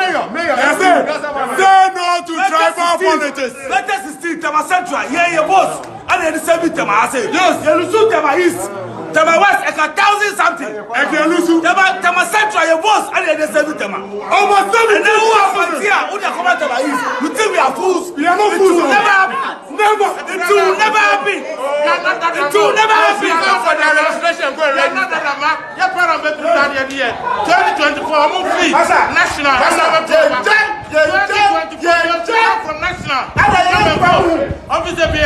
Mayor. Say no to tribal politics. Better 16, Tema Central, yeah, boss. And then the 7 Tema, I say. Yes. You lose Tema East. Tema West, like 1,000 something. And you lose Tema Central, your boss, and then the 7 Tema. Almost 7. And then who are from here? Who are coming to Tema East? You think we are fools? We are not fools. Never happen. Never. It will never happen. It will never happen. For the registration, go ahead. 2024, I'm free. National. 2024 from national. Officer be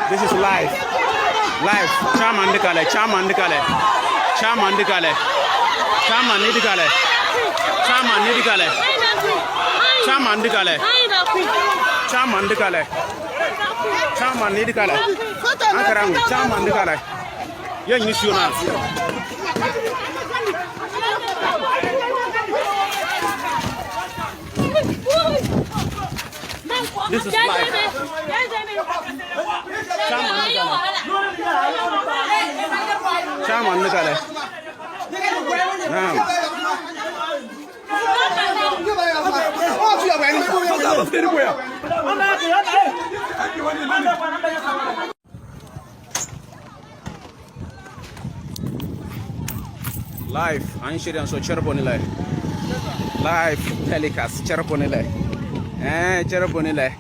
This is live. Chairman Dikale. Yeah, you see now. This is live. Chairman Dikale. Live, insurance or Cherponile. Live telecast, Cherponile. Cherponile.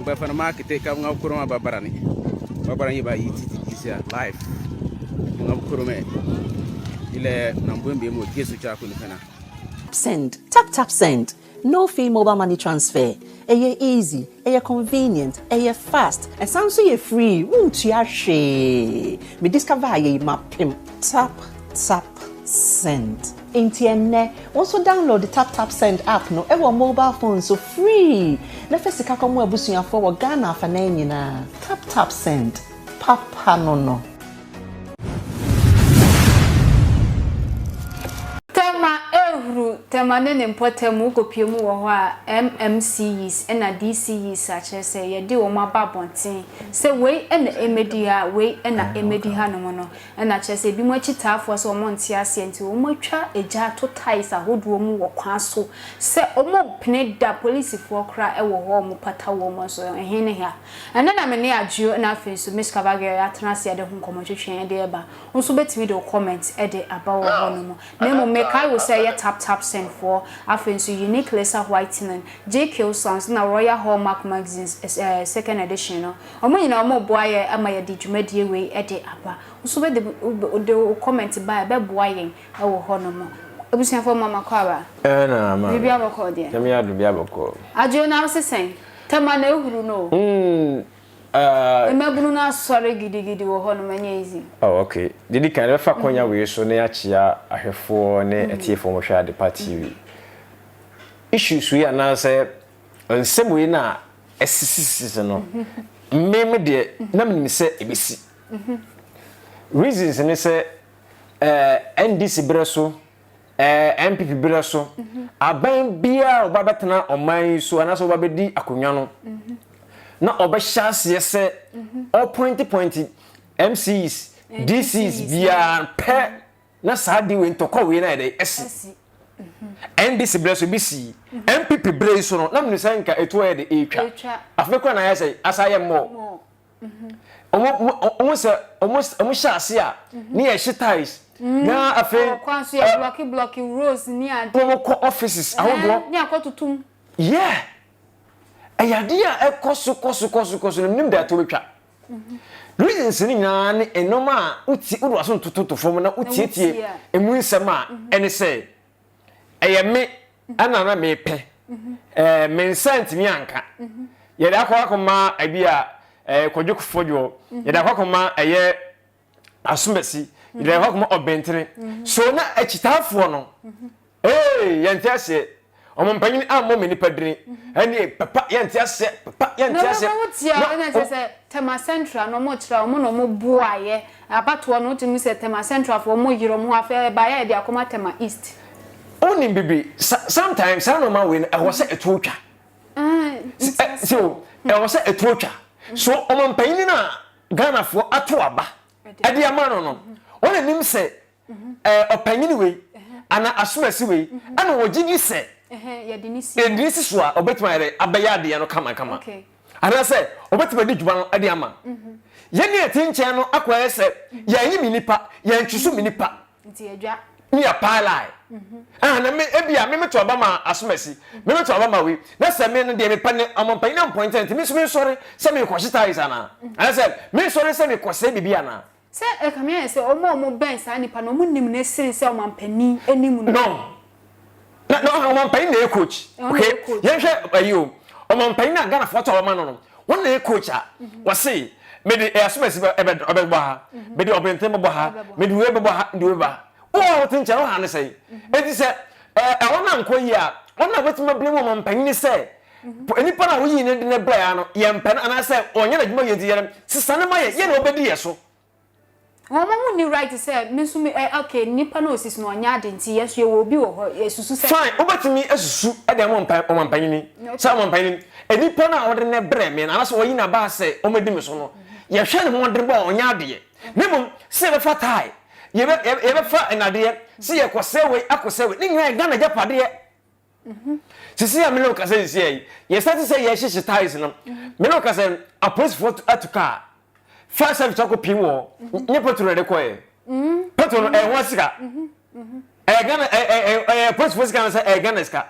But for the market, take up Kuruma Babarani. Babarani by live. Kurume. Ile Nambumbi mo Jesu Chakunipena. Send. Tap send. No fee mobile money transfer. Eye easy, eye convenient, eye fast, and sounds so free. Won't you share? Me discover ye mapim. Tap send. Intienne. Also download the tap send app no ever mobile phone so free. Na first ka komo abusuya for Ghana fa na nyina. Tap send. Papa no. Tema ne mpotemu kopiemu wo ho a MMCs na DCs a chese ye de wo maba bonten se wei na emedi ha wei na emedi ha no no na chese bi mo chitaafo so mo ntia ase nti wo matwa eja to ties ahodo mu wo kwa so se omo pene da police fo kra e wo ho mo pata wo mo so ehene ha na me ne ajuo na afi so miskabage ya tena se de ho nkomo twetwen de eba nso betimi de comment e de aba wo ho no mo na mo me kai wo say ye tap send for afenso unique laser whitening JQ Sons na Royal Hallmark magazines second edition no omo nyina omo boaye amaye di dwumadie we e de aba nso be de comment ba be boaye e wo ho no mo abusia fo mama kwa ba na ma bibia bako de Kemi adu bia bako ajo na sesen tema na ehuru no emabunu na sore gidigidi wo ho no manya easy okay didi kan be fa konya we so na ya chia ahwefo ne etiefo mo hwa de party issues we na say nsem we na esisisi no meme de na me se ebisi reasons ne say NDC breso MPP breso aban bia obabetena oman so na so obabedi akonwa no na obashase yese all point MCs DCs bia pe na saadi we ntoko we na dey esi NDC breso bisi MPP breso no na mnisa nka eto e dey etwa afekwa na yese asaye mo omo shase a ni ye shitais na afi kwanso ya blocky rose ni ade ko offices ahodo ni akotutum yeah ayadia ekoso nim da to betwa reasons ni nyana ne enoma uti udo so ntoto fom na utietie emu nsem a ene say me anana me pe me sent mi anka ye da akoma abia kodwekufo jo ye da akoma asumesi ye da akoma obentere so na achitafo no yente ase omompanyin ammo me nipa dini ani papa yente ase papa yente ase na se Tema Central no mo kira mo no mo buaye abato no timi se Tema Central fo mo yiro mo afa ba ya de akoma Tema East only bibi sometimes I don't know when I was a torture. So I was a torture. So omompanyin na Ghana for atoaba. E dia man no. Only nim say opanyin we ana asumasi we ana wogini say ya dinisi. E dinisi so a obetima ere abaya de no kama. Okay. Ana say obetima di djuma no ade ama. Ye ne atinche no akwa say ya yi minipa ya ntwisu minipa. Nti adwa ni a pilai na me ebia me to obama asomasi me to obama we na se me no de me pa ne amompan na point me so me sorry se me kwashita is ana I said me sorry se me kwase bibia na se e kamia se omo ben sa nipa no munim na siri se omampani animu no omompan na coach okay ye hwe ayo omompan na Ghana for to obama no won na coach a wo se me de asomasi obegba ha me de obentem bo ha me de we bo ha de we ba oh tinche no ha ne sei enti se wona nkoyi a wona betima blame mo mpanyin se enipa na wo yi ne de ne bra ya no ye mpan ana se onye na djuma ye di yere sisane ma ye na obedi ye so Mama ni right say me so me okay nipa na osis no onya ade nti yeso ye wo bi wo ho yesusu se fine obetimi esusu e de mo mpanyin sa mo mpanyin enipa na wo de ne bra me na so wo yi na ba se o medi me so no ye hwe ne mo de ba onya ade ye memo se be fatai ye be fa enade se ye kosewe akosewe ni nwa Ghana japade ye sisi ya melo kase sisi ye start say ye shishi ties no melo kase a post for atuka first service ko piwo nye petrol de koye petrol wasika Ghana post for sika say Ghana sika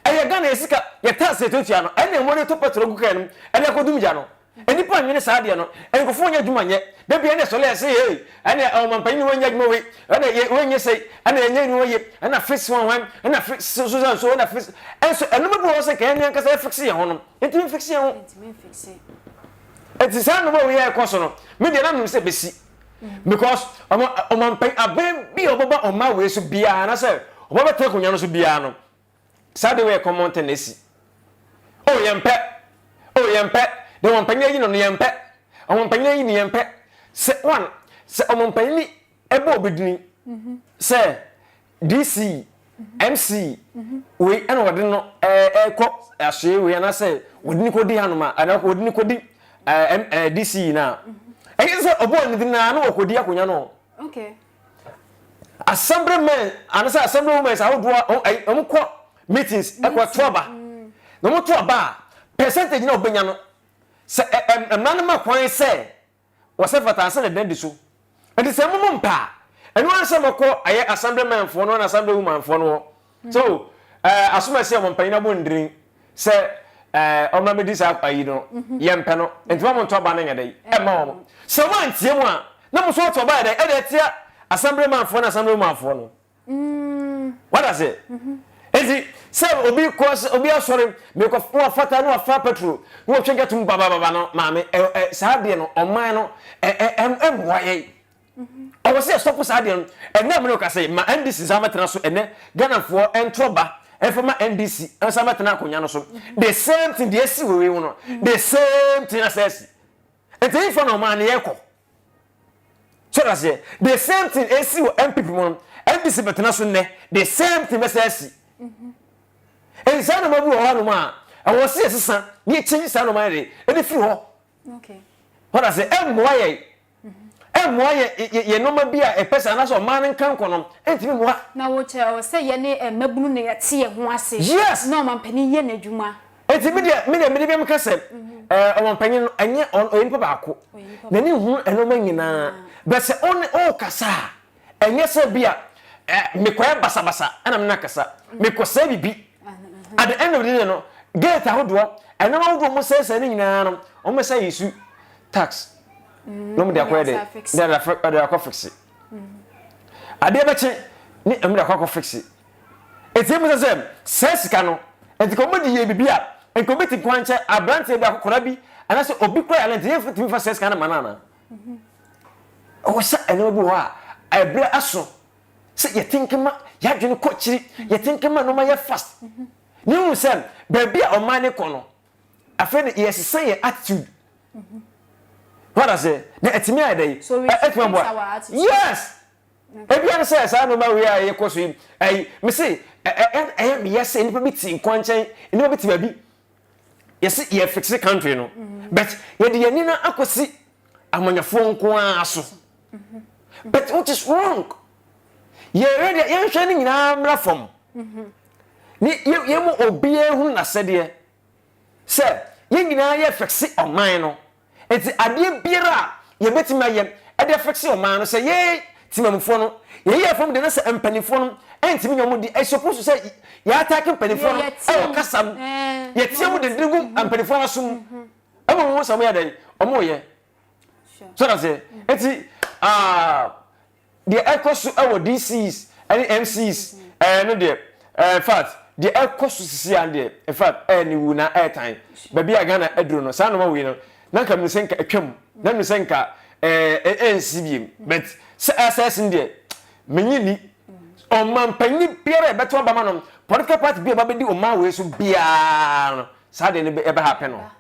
Ghana sika ye tax etutia no ene mo ne to petrol ku kan ene ko dum ja no eni pa nwene saa de no eni ko fo nya dwuma nye da bia ne so le say hey ene omampan ni wanya dwuma we ene ye wanya say ene enya ni woye ene fix one ene fix so ene fix enso eno mo bo say kan nya kasa fix ye ho no enti fix ye ho enti sa no bo we ye koso no me de na no say besi because omampan aben bi oboba oma we so bia na say oboba te ko nya no so bia no sa de we comment tenesi o yempe de omompanya yi no yempe omompanya yi ni yempe se one se omompanya ni ebe obedini se DC MC we ana wode no ko ahwe we ana se wodini ko di hanoma ana ko wodini ko di DC na se obo ni na na ko di akonya no okay assemblyman ana se assemblyman sa wodo omko meetings ekwa toba no mo toba percentage na obenya no se manama kwan se wasefata se na di so enti se mo mpa enu anse mako aye assemblyman fo no na assemblywoman fo no so asoma se mo mpa ina bo ndrin se oma me di sa ayi no ye mpa no enti mo nto ba na nyade ma mo se mo antie mo a na mo so to ba de e tia assemblyman fo na assemblywoman fo no what does it ezi se obi course obi asore me ko fata no afa petrol no twenge tum baba no maame saa de no oman no emwaye o wo se stop saa de no ene me no ka say ma NDC zametena so ene Ghana for entroba efoma NDC zametena akonya no so the same thing the esi we no the same thing as enti for no man ye ko so that's it the same thing esi wo MPP mo NDC betena so ne the same thing as en sa no mabu ho no ma awo se sesa ni chinji sa no ma re e fi ho okay what I say ye no ma bia e pesa na so man nkan kono entimi moa na wo che o se ye ne mabunu ne ye te ye ho ase yes no mampani ye na dwuma entimi me de ka se o mampani no anye on oyin pa ba ko na ni hu eno ma nyina be se on o kasa enye se bia me koye basa ana me nakasa me kosa bibi at the end of the day no gate ahodo eno ahodo mo se ne nyina no o mo say isu tax no me de akoye de de akọ fix ade beche ni me de akọ fix eti mo se sika no enti ko mo di ye bibi a enko beti kwanche abrante bi akokora bi anase obi kura ya lente yefiti mi fa se sika na manana o sa eno bi ho a ebre aso se ye tinkema ya dwene ko chiri ye tinkema no ma ye fast ni hu sem baby a o ma ne ko no afa ne yes say your attitude what I say na etimi adai yes ebi an say sa no ma we a ye ko so me say me yes ni pa bi ti nkwanchan ni pa bi ti baby yes ye fix the country no but ye de yani na akosi amanyafo nko aso but what is wrong ye ready ye hwe ni nyina mra fom ni ye mo obi ehun na sede se ye nyina ye fix oman no enti ade biara ye betima ye e de fix oman no se ye timamfo no ye fom de na se empanifo no enti mi nyomo di e suppose say ya attack empanifo no e kasam ye tiamu de drigu empanifo asum e mo samu ya dai omo ye so that say enti the echoes our DCs and MCs no there in fact the echoes sisi and there in fact any wu na airtime baby agana edro no sa no ma we no na kam no senka atwam na no senka NCBM but SS in there menyini o man panyi biara beto ba ma no political party bi ba be di o ma we so bia no sa de ne be happen no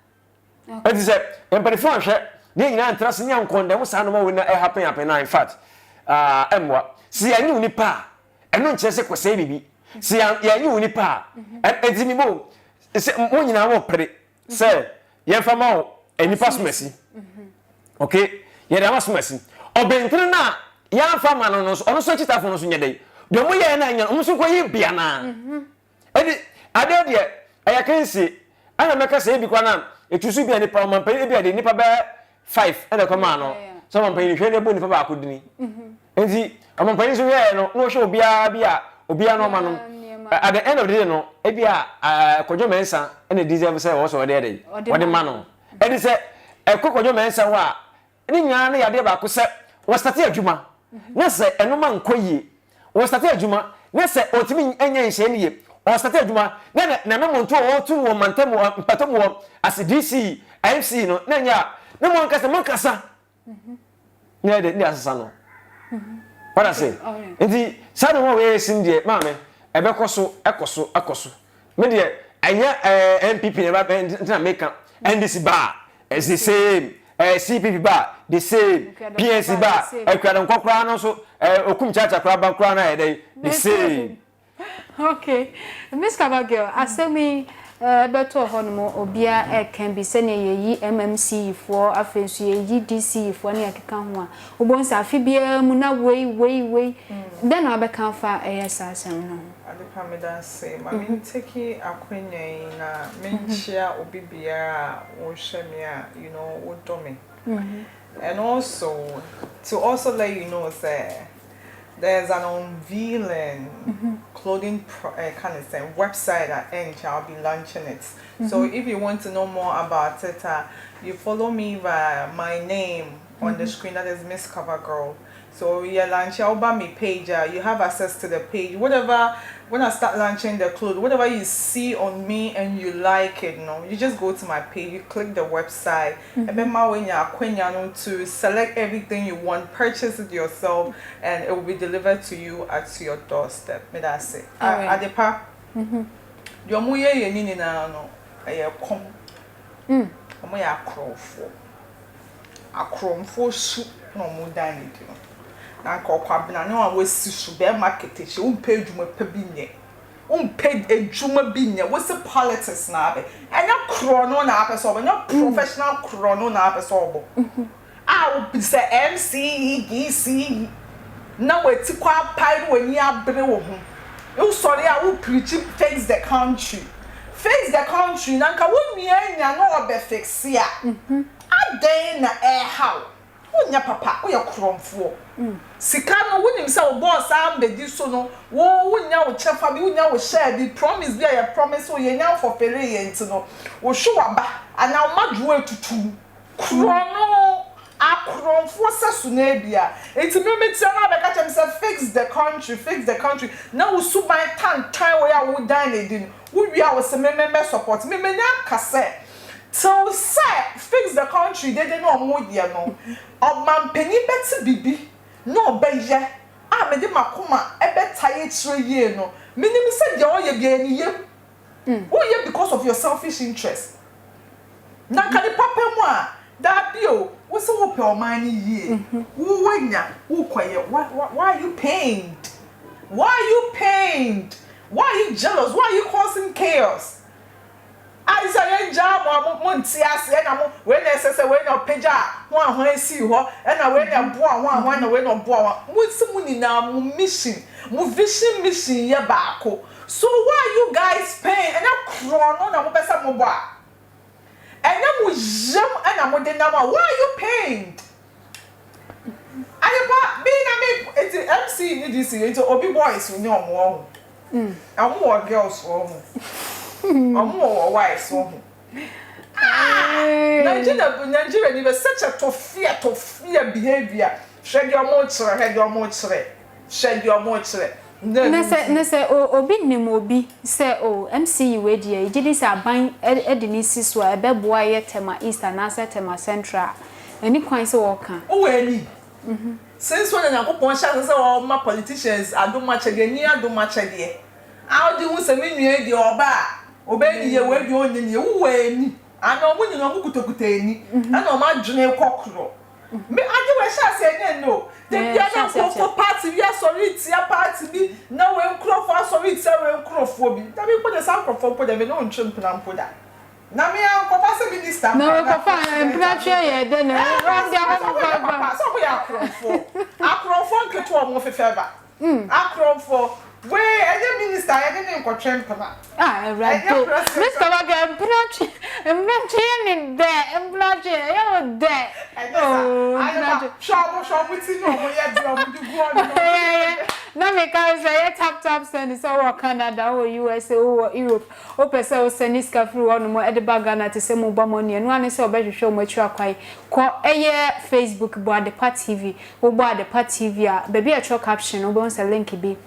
it is a empathy hwe ne nyina antrase nya nkondem sa no ma we na happen na in fact emwa si anyu ni pa eno nche se kwese bibi si anyu ni pa edimi bo se mo nyina wo pere se ye fama o enipa somasi okay ye da masomasi obentre na ya fama no no ono so chitafo no so nyedai de mo ye na nya ono so ko ye bia na edi ade de aya kansi ana meka se bi kwa na etusu bia ni pa man pa bia de nipa ba 5 ene ko ma no so man pa ni hwe ne bo nipa ba akodini enti amampa so ye no no hwe obia no ma no at the end of the day no e bia kojo mensa ene deserve say wo so de wode ma no edi se kojo mensa wa ni nyana na yade ba ko se wo start adwuma na se enoma nkoyie wo start adwuma na se otimi anya nhye ne ye wo start adwuma na no monto wo tu wo mantem mpatam wo as DC IMC no na nya na mo nkasa ne de ni asasa no what I say enti sa no we sim de maame ebekoso ekoso me de anya MPP ne ba na make NDC ba is the same CPP ba the same PNC ba ekwada nkokora no so okum chacha kora ba kora na the same okay Miss Kabagio asemi beto hono obia can be sene yi MMC for afensu yi DC for ne akeka ho a obonsa afibia mu na wei then abeka fa asasem no adepa me dan say ma me take akwenya na menchia obibia wo hweme a you know wo do me and also to also let you know say there's an unveiling clothing kind of thing website at Ench. I'll be launching it. So if you want to know more about it, you follow me via my name on the screen. That is Miss Cover Girl. So yeah, launch your me page. You have access to the page. Whatever when I start launching the clothes, whatever you see on me and you like it, you just go to my page. You click the website, and then when you to select everything you want, purchase it yourself, and it will be delivered to you at your doorstep. Me that say. Adepa. Your muye ye ni na no. Aye kom. Omo ya akrofo. Akromfo su no mu dan ni no. Na kokwa bina no a wasi su be market e umpe adwuma pa bi nye umpe adwuma bi nye wasi politics na be enya kro no na apeso obo enya professional kro no na apeso obo obi se MC DC na wati kwa pai wani abre wo ho you sorry I will preach face the country na nka won mia nya no obe fix ya aden na how wonya papa wo ye kromfo sika no wonim say wo boss am bedi so no wo wonya wo chefa bi wonya wo share bi promise bi ya promise wo ye nya for pele ye ntino wo hwe waba ana wo madwo etutu krono akromfo sesu na bia enti me metia na be ka chem say fix the country na wo suban tan wo ya wo dan na din wo wia wo se member support me nya kase so say fix the country they no mo dia no obman pani beti bibi no be ye a me de makoma e betaye kire ye no minim say de o ye bia ni ye wo ye because of your selfish interest na kan papa mu a da bio wo se wo pe o man ni ye wo wanya wo kwaye why are you pained why are you jealous why are you causing chaos I say jam monti ase na mo we na sese we na peja ho ahon asi ho na we na boa ho na we na boa mo si mu ni na mo mission mo vision ye baako so why you guys paying and krono na mo pesa mo boa enya mo jam na mo de na why are you paying ayepa be na me it MC ni this it obi boys ni omo omo girls omo omo wives omo Nigeria ni be such a tough behavior shege omo chere Nese obi nim obi say o MCU we dia ejidi say aban edinisi so ebeboa ye Tema East na say Tema Central any kwan say wo kan o we ni since when na kopon sha say o ma politicians Addo machede ni Addo machede how do we say me nue di oba oba ni ye we di onye ni wo we ni ana omo ni no kutokuta ni ana o ma dwene kokro me ade we sha say no the piano for party we are sorry tia party bi na we nkro for sorry tia we nkro for bi da bi ko de sam for po de me no ntwem plan po da na me an ko pass minister no ko fa plan twa ye de no ran dia ko pa so we akro for nketo o mo fefeba akro for we any minister I didn't go trend pana right Mr. Waga employee ni there you there I shop with you no we do na me ka say tap send so Canada or USA or Europe o pese o send iska free one mo edeba Ghana te se mo ba money no ane se obehwehwe mo atwa kwai ko eye Facebook bo Adepa TV wo bo Adepa TV a baby a caption wo bo se link bi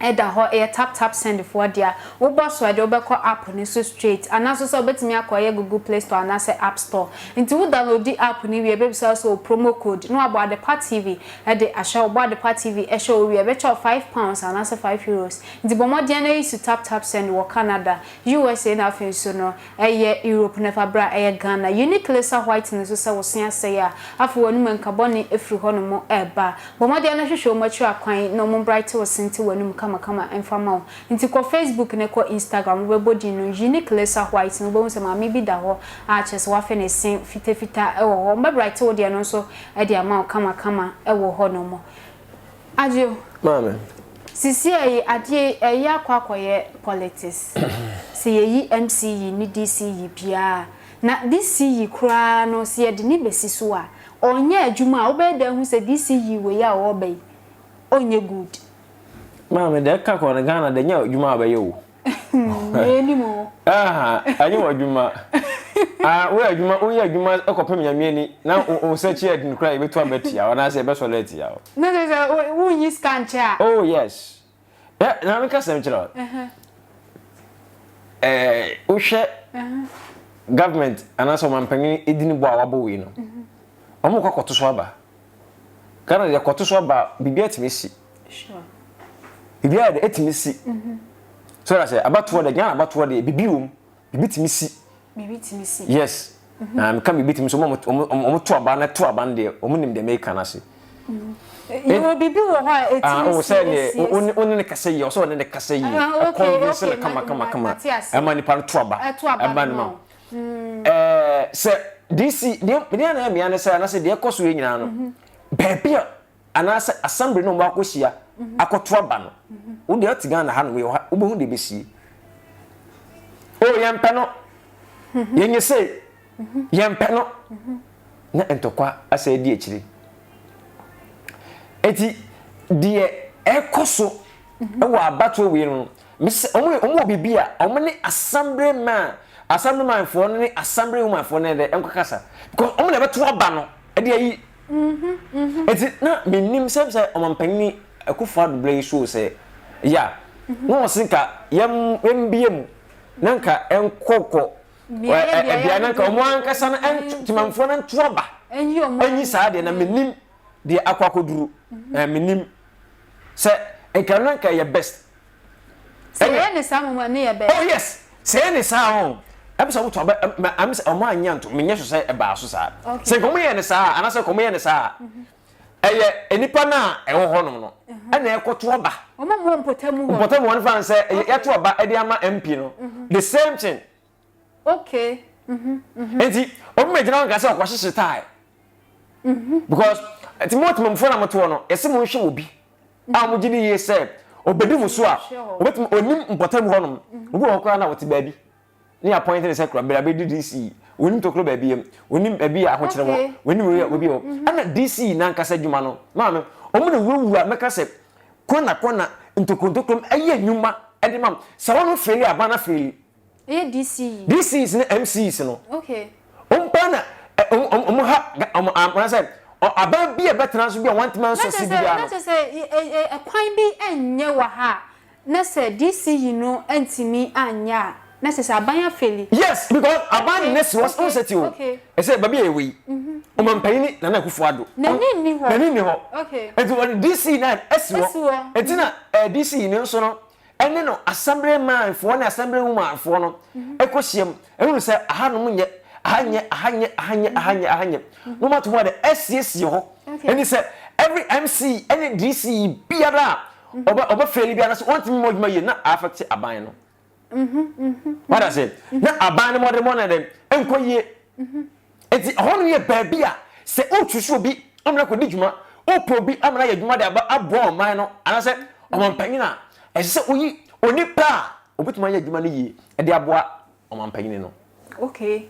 eda ho tap send for dia wo boss wa de obekọ app ni so straight anaso so betimi akoye Google Play Store anase App Store nti wo download the app ni we be so promo code no abo Adepa TV de asha obo Adepa TV e show we be cho £5 anase €5 nti bomode na use tap send wo Canada USA na afin so no Europe na fabra Ghana unique laser white ni so se wo sen ase ya afo wonu mankaboni efri ho no mo eba bomode na hwehwe mo atwa kwan no mo bright wo senti wonu kama informal nti ko Facebook ne ko Instagram we body no unique laser white no bo se ma me bi da ho a chese wa fe ne sen fita e wo ho mbright wo de no so e de ama kama e wo ho no mo Addo mama sisi ade ya kwakoye politics se yi MCE ni DCE bia na DCE kura no se de ni besi so a onye adwuma obe da hu se DCE we ya wo be onye good mama de ka ko Ghana de nya adwuma abaye wo eni mo anyi adwuma we adwuma onye adwuma ekopem nyame ni na o search ed ni kra betu abetia ona se be soleti ya na wo yi scan cha oh yes na me ka sem chiro o hwe government anaso mampani edini bo awabo we no omo kokoto so aba kana de kokoto so aba bibia timisi sure bibia de etimisi so that say abatowo de Ghana abatowo de bibiwom bibitimisi yes na me ka bibitimisi omo to aba na to aba de omo nim de make na se you bibi wo ha etimisi o say ne oni ne kase yi o so ne kase yi ko se kama ama ni pan to aba aba no se DC de na me ana say na se de koso yi nyina no bebia anasa assembly no mako hia akoto aba no wo de atiga na ha no we wo hu de besi o yempe no yenye say yempe no na entokwa asa di ekiri eti de ekoso e wa abato we no mise omo bibia omo ne assemblyman for ne assemblywoman for ne de enkokasa because omo na beto aba no e de ayi eti na menim semse omampanni Akufo Addo blay show say ya no sinka yem biem nanka enkoko bia nanka omo ankasa na entimamfo na nto aba enyi saa de na menim de akwakoduru menim se enkananka ye best say ne samu ne ye best oh yes say ne saa abisa wo to aba am se omo anyanto menye so say e ba so saa se komo ye ne saa anase komo ye ne saa eye enipa na ewo honom no na ekoto aba omo mpotamu won fan say ye to aba e de ama MP no the same thing okay enti omo megina nka say okwahye tai because Timothy mfo na moto no ese mo hwe obi am gidi ye say obedi muso a obetum onim mpotam honom obi okra na wote baabi ni appoint ne say kra bra be DC onim tokro baabi yam onim baabi a hokyere mo onim obi o ana DC na nkasa dwuma no maame omo na wuwura meka say kona ntokontokrom aye nyuma ede mam sa wono feli abana feli DC is ne MCs no okay ompa na say aba bi e betena so bi a want man so si bi a na say kwan bi enye wa ha na say DC you know antimi anya na say abanya feli yes because aban ness was on set you okay e say baby e wi omampani na Akufo Addo nani ni ho okay enti on DC na esiwo enti na DC ni so no ene no assemblyman for na assemblywoman for no ekosiem ehunu say aha no munye ahanye no matter what the SCS ho and say every MC any DC biara oba fairly biara so want me moduma ye na affect aban no what I say na aban mo de mo na dem enkoye enti hono ye baabia se otwusu obi amna ko dijuma opo bi amna ye djuma de abo oman no ana se omampanyina e se oyi onipa obetuma ye djuma ne yi e de aboa omampanyine no okay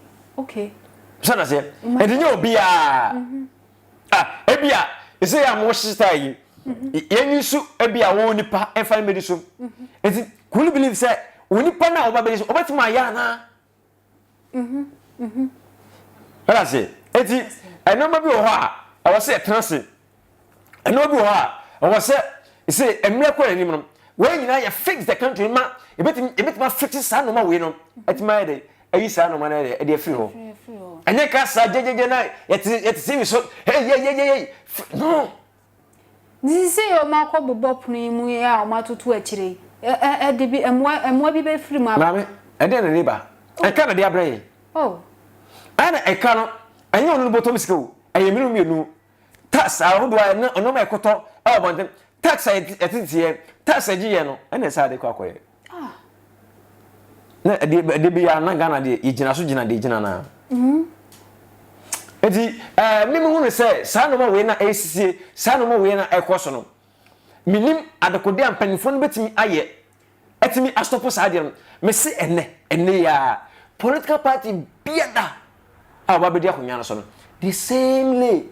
sana se edinye obi ebia ese ya mo shita yi yenyisu ebia wo nipa enfa mediso enti could you believe say onipa na oba mediso obetima ya na sana se enti enoma bi wo ha awo se transe enoma bi wo ha awo se ese emre ko anim no we nyina ya fix the country ma ebetima fix sa no ma we no etima de ayi sa no ma na de e free ho anya ka sa jejeje na yet see so hey no this say o ma ko bobo punu mu ya o ma tutu akire de bi emwa bi be free ma mame e de na neighbor e ka na de abraye oh ana e ka no anya onu botom sika aye mienu tax a ho do na ono ma ekoto e bonten tax etitie tax agiye no ena sa de kwakoye na de bi ya na Ghana de igina so gina de igina na eti mimi hunu se sa no ma we na ACC sa no ma we na ekoso no minim adekode ampanifo no betimi aye etimi astopo sa de me se ene ya political party biada aba be de akonya no so no the same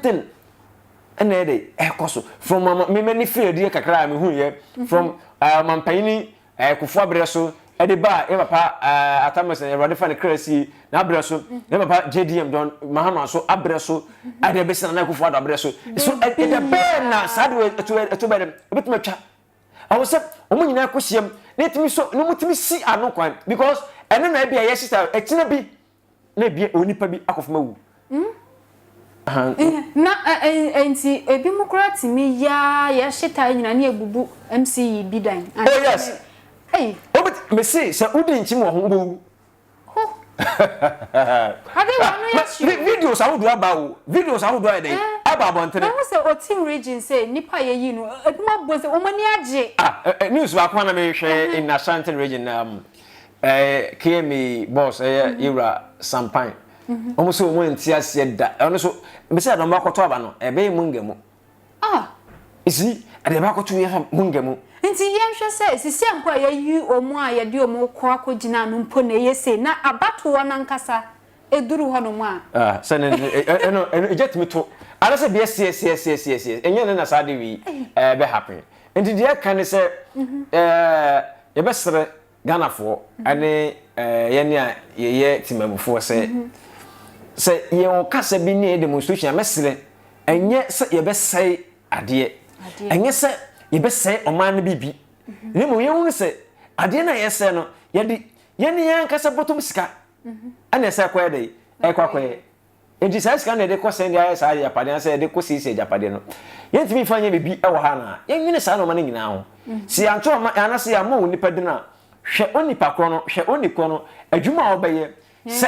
thing ene de ekoso from me many fear de kakra me hu ye from mampani Akufo abreso ede ba e papa atamas e rode fa ne krasi na abreso e papa JDM don mahama so abreso ade be sina na Akufo Addo abreso so e de be na sadwe eto be dem betuma twa awo se omo nyina akosiam na timi so no mutimi si ano kwan because ene na bia ye sister etina bi na bia onipa bi akofoma wu na enti ebi mukura timi ya ye shita nyina na ebubu MC bidan oh yes hey obet me say se udi nchim wo ho bo ade wonu ya shi videos awodo aba wo videos awodo ade aba bontere na say o team region say nipa ye yi no eduma bo say o mani age news wa kwa na me hwe in Ashanti region KME boss Ira Sampan omo so mo ntia se da ono so me say adom akoto aba no ebe mungemu isi ade ba akoto ye mungemu nti yenhwe se sisi anko ya yi omo a ye de omo ko akogina no mpo na ye se na abato wona nkasa eduru ho no mu se ne eno ejetimi to I say yes enye na sa de wi be happen enti de kan say ye be sere Ghana for ane ye ne a ye timabufo say ye on kasa bi ne demonstration mesere enye say ye be say ade enye say ye be say oman na bibi ne mo ye hu say ade na ye say no ye de ye ne yan kasa bottom sika ane say kwa de kwa enti sai sika na de ko send ya say ya pade say de ko sisi ya pade no ye ntimi fanye bibi e wo ha na ye nwene sa no ma nyina ho si anto ma ana se ya ma woni pade na hwe onipa kro no hwe oniko no adwuma obeye se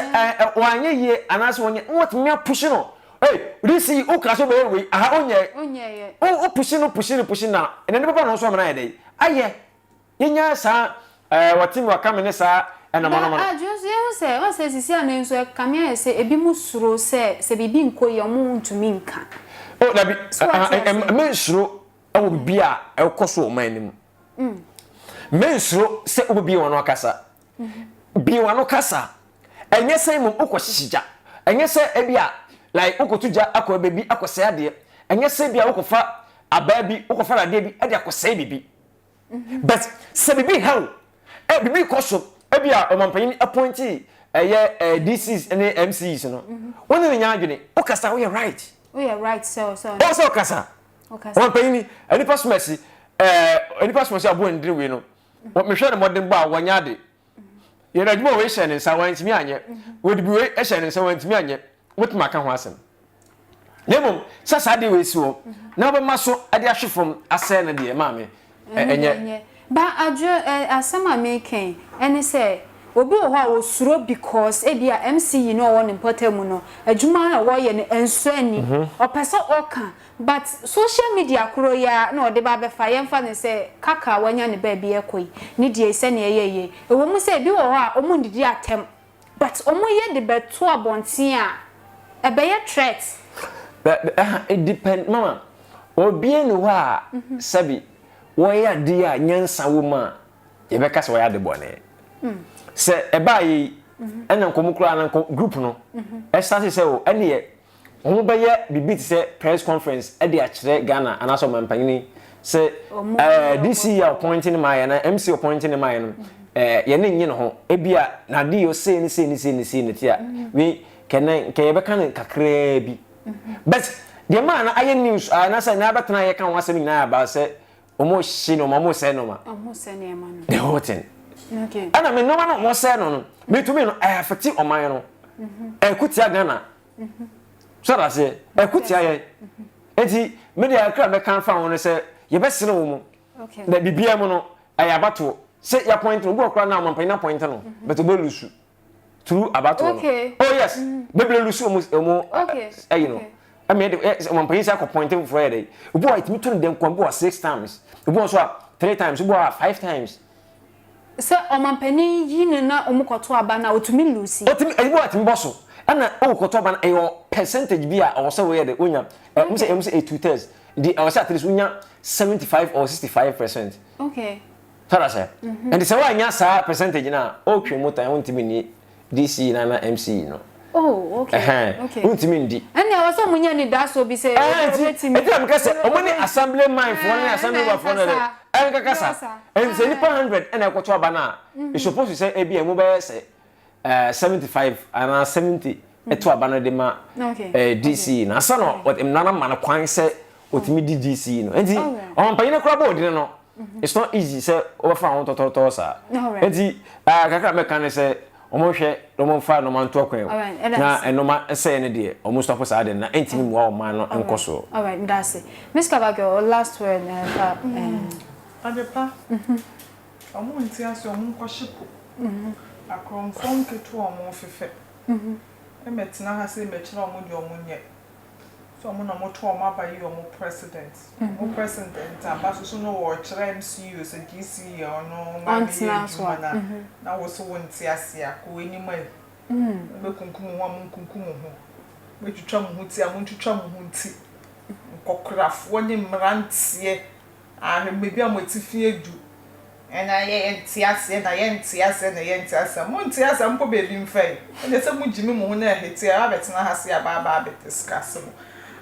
wanye ye ana se wonye what me push no hey risi o ka so be we aha onye o push na ene ne papa no so amana ye dey aye yenya sa watim wakame ne sa ena mono just you say what say sisi anen so kamia say ebi musuro se bibi nkoye omo ntumi nka oh na bi me suro o bibi a ekoso o manim mensuro se obi wano akasa bi wano kasa enye se mum okohihija enye se ebia like okotuja akọ bebi akọsẹ ade enye se bia okofa ababi okofa ade bi ade akọsẹ bibi but se bibi how bibi koso ebia omampanyin appointee eye DCs and MCs no woni me nya adwene okasa we right so also okasa omampanyin ani pasmesi ani pasmesi abo ndire we no what me share modern ba wanya de ye na djuma we share ne sa wan timi anye we de bi we share ne sa wan timi anye mutuma ka ho asem nemom sasa de we si wo na ba maso ade ahwefom ase na de ma me enye ba adjo asem ameken ene say obi wo ha wo suro because e dia MC no won important mu no adwuma na wo ye ne enso ani opese oka but social media kuro ya na ode ba be fa yemfa ne say kaka wanya ne ba bi ekoi ne die se ne yeye ewo mu say bi wo ha omu ndidi atem but omu ye de beto abonten a e be ye threat but it depend mama obi enu ha sabi wo ya di a nyansa wo ma ye be kasa wo ya de bone se eba yi ena nkomukura na group no e start say o ene ye omo be ye bibi ti say press conference e de a kire Ghana anaso mampanyini se DC appointing my na MC appointing my no ye ne nyi no ho e bia na de yo say ni tia we kenen ke ye be kan kakra bi but the man aye news na say na betena ye kan wasem nyina ba say omo shi no omo say no ma omo say ne ma no the whole thing. Okay. Ana me no ma no mo say no me to me no I affect oman no ekutia Ghana so that say ekutia ye enti me dey akra be kan fa won say ye be sene wo mu okay na bibia mu no ay abato say ya point no bo akra na ampan na point no but obo lusu through abato no oh yes be ble lusu omo okay you know I mean ampan say point for Friday obo it me to dem kwambo 6 times obo so 3 times obo 5 times. Se omampani yini na omukoto aba na otumi lusi otumi eyibo atimi boso ana omukoto aba na eyo percentage bi a o se we de onya mu se 2/3 di o se at least onya 75 or 65%. Okay Tara se and se wa nya sa percentage na o twe moto an ntimi ni DC na MC no. Oh okay okay ntimi ndi ene o se munya ni daso bi se etimi am ka se o mani assembly mind for ni assembly of for na enka kasa and say nipa 100 and ekoto aba na you supposed to say e bia mu be say 75 and 70 eto aba na de ma DC na sa no what em nana man kwan say otimi di DC no enti on panyina kra board no it's not easy say over fa on to sa enti kaka me kan say omo hwe omo fa no man to kwan na enoma say ne de omo stop sa de na entimi mu o man no enkoso all right that's it Miss Kabagyo last word Adepa. Omo nti ase omo nkoshipo. Akromfon ketu omo fefe. Emetina ha se mechira omo di omo nye. So omo na moto omo abayi omo president. Omo president abaso so no wo kire MCU se DC ono ma bi na wo so wonti ase akọ enima e. Be kunkum ho am kunkum ho. Be twitwa mo ho ti am twitwa mo ho ti. Nkokrafo ne mrantie mebi amotifi edu ena ye entiase na ye entiase mo entiase mpo bebi mfai ene se mo jimi mo na heti a betina ha se aba discuss mo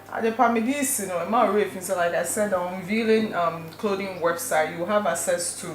The Pamidis, you know, so like I said, on Villain clothing website, you have access to,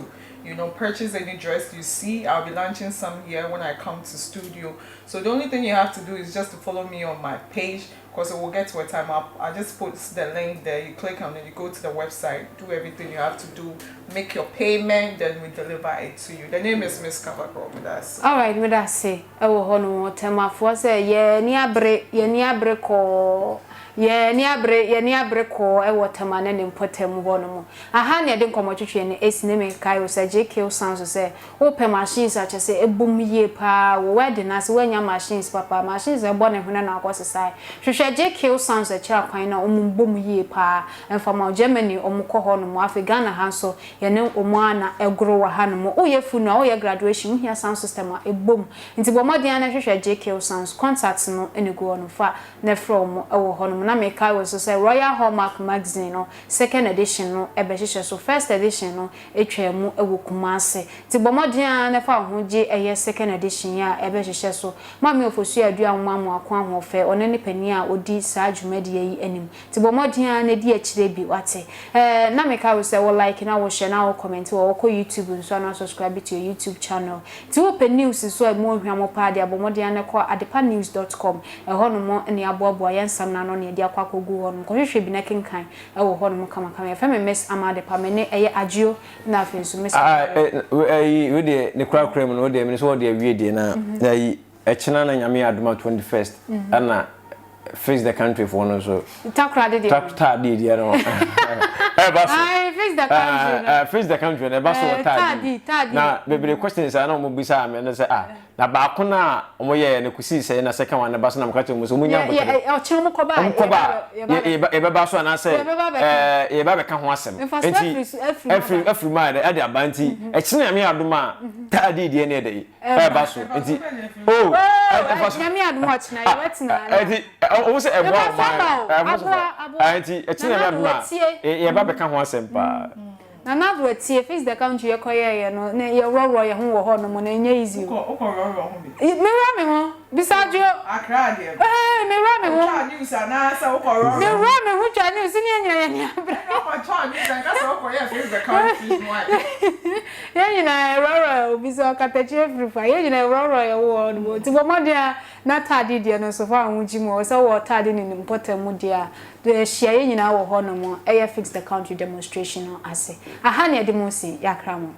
you know, purchase any dress you see. I'll be launching some here when I come to studio. So the only thing you have to do is just to follow me on my page, because it will get to a time up. I just put the link there, you click on it, you go to the website, do everything you have to do, make your payment, then we deliver it to you. The name is Miss Kavakro with us. All right, with us say, I will honor Tema for say, yeah, near break or. Ye ni abre ko e wotama na ne mpotem ho no mo aha ne de nkomotwetwe ne esine me kai o say JK sounds say open machines a chese ebum ye pa wo wede na se wanya machines papa machines e bo ne huna na akosesai hwehwe JK sounds a cha kwan na omumbom ye pa enfama Germany omukọ ho no mo Afghan ha so ye ne omu ana egro wa ha no mo o ye fu no o ye graduation here sound system a ebom nti bo modern na hwehwe JK sounds contacts no enego no fa ne from e wo ho no na make I was say Royal Hallmark magazine no second edition no ebehihye so first edition no etwemu ewokumase ti bomodian na fa ho je eye second edition ya ebehihye so mami ofosu adua mamu akwa ho fe one ne pani a odi sa adwumadi yi anim ti bomodian na di akire bi wate na make I was say wo like na wo share na wo comment wo ko YouTube so na subscribe to your YouTube channel ti wo pe news so e mo hwamo pa de bomodian na ko adepanews.com e hono mo ne aboabo yensam na no ne akwa kogu hono ko hwehwe bi na kenkan e wo hono mo kama kama fa me Miss Amade pa me ne eye Addo na afenso Miss we de ne kra kra mu no de me so wo de awie de na e chena na nyame adoma 21st ana face the country for no so takra de takta de de no face the country na ba so tadi na bebe questions na mo bisa me na say na ba ko na mo ye ne kusi say na second one na ba so na mo ka tell mo so mo nya boto e che mo ko ba e ba so na say e ba be ka ho asem enti every man e de abanti e chine me adoma tadi de ne de e ba so enti nyame adoma china ye wetina enti o say e bo enti e chine me adoma e ba be ka ho asem pa na na do tie face the country ye koye no na ye roro ye ho wo ho no mo na nya easy o ko roro ho bi me ra me ho bisajo akra de me ra me ho cha news ana sa o ko roro me ra me ho cha news ni nya ya nya bra o cha news ana sa o ko ye face the country why ye na roro biso katachi every ye na roro ye wo no ti bo modia na tadi de no so fa ho ji mo so wo tadi ni important mu dia de shia ye nyina wo ho no mo e fix the country demonstration no ase aha ne de mo si yakra mo